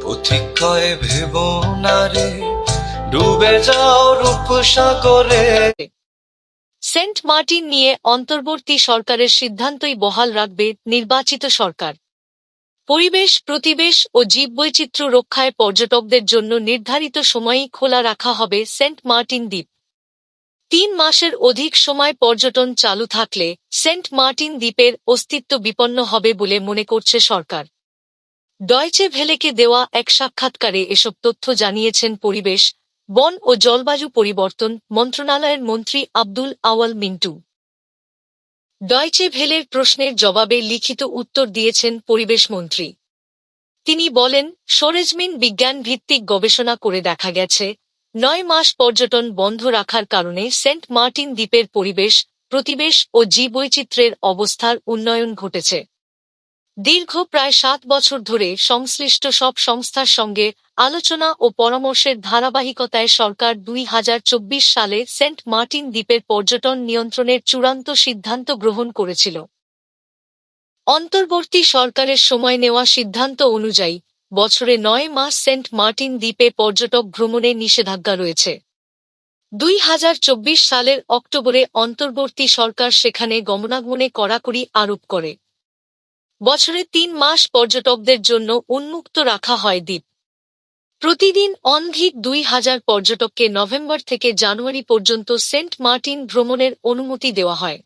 প্রতীক্ষায় ভেব না রে, ডুবে যাও রূপসাগরে। সেন্ট মার্টিন নিয়ে অন্তর্বর্তী সরকারের সিদ্ধান্তই বহাল রাখবে নির্বাচিত সরকার। পরিবেশ, প্রতিবেশ ও জীববৈচিত্র্য রক্ষায় পর্যটকদের জন্য নির্ধারিত সময়েই খোলা রাখা হবে সেন্ট মার্টিন দ্বীপ। ৩ মাসের অধিক সময় পর্যটন চালু থাকলে সেন্ট মার্টিন দ্বীপের অস্তিত্ব বিপন্ন হবে বলে মনে করছে সরকার। ডয়চে ভেলেকে দেওয়া এক সাক্ষাৎকারে এসব তথ্য জানিয়েছেন পরিবেশ, বন ও জলবায়ু পরিবর্তন মন্ত্রণালয়ের মন্ত্রী আব্দুল আওয়াল মিন্টু। ডয়চে ভেলের প্রশ্নের জবাবে লিখিত উত্তর দিয়েছেন পরিবেশ মন্ত্রী। তিনি বলেন, সরেজমিন বিজ্ঞান ভিত্তিক গবেষণা করে দেখা গেছে ৯ মাস পর্যটন বন্ধ রাখার কারণে সেন্ট মার্টিন দ্বীপের পরিবেশ, প্রতিবেশ ও জীববৈচিত্র্যের অবস্থার উন্নয়ন ঘটেছে। দীর্ঘ প্রায় ৭ বছর ধরে সংশ্লিষ্ট সব সংস্থার সঙ্গে আলোচনা ও পরামর্শের ধারাবাহিকতায় সরকার ২০২৪ সালে সেন্ট মার্টিন দ্বীপের পর্যটন নিয়ন্ত্রণের চূড়ান্ত সিদ্ধান্ত গ্রহণ করেছিল। অন্তর্বর্তী সরকারের সময় নেওয়া সিদ্ধান্ত অনুযায়ী বছরে ৯ মাস সেন্ট মার্টিন দ্বীপে পর্যটক ভ্রমণে নিষেধাজ্ঞা রয়েছে। ২০২৪ সালের অক্টোবরে অন্তর্বর্তী সরকার সেখানে গমনাগমনে কড়াকড়ি আরোপ করে। বছরে ৩ মাস পর্যটকদের জন্য উন্মুক্ত রাখা হয় দ্বীপ। প্রতিদিন অনধিক ২,০০০ পর্যটককে নভেম্বর থেকে জানুয়ারি পর্যন্ত সেন্ট মার্টিন ভ্রমণের অনুমতি দেওয়া হয়।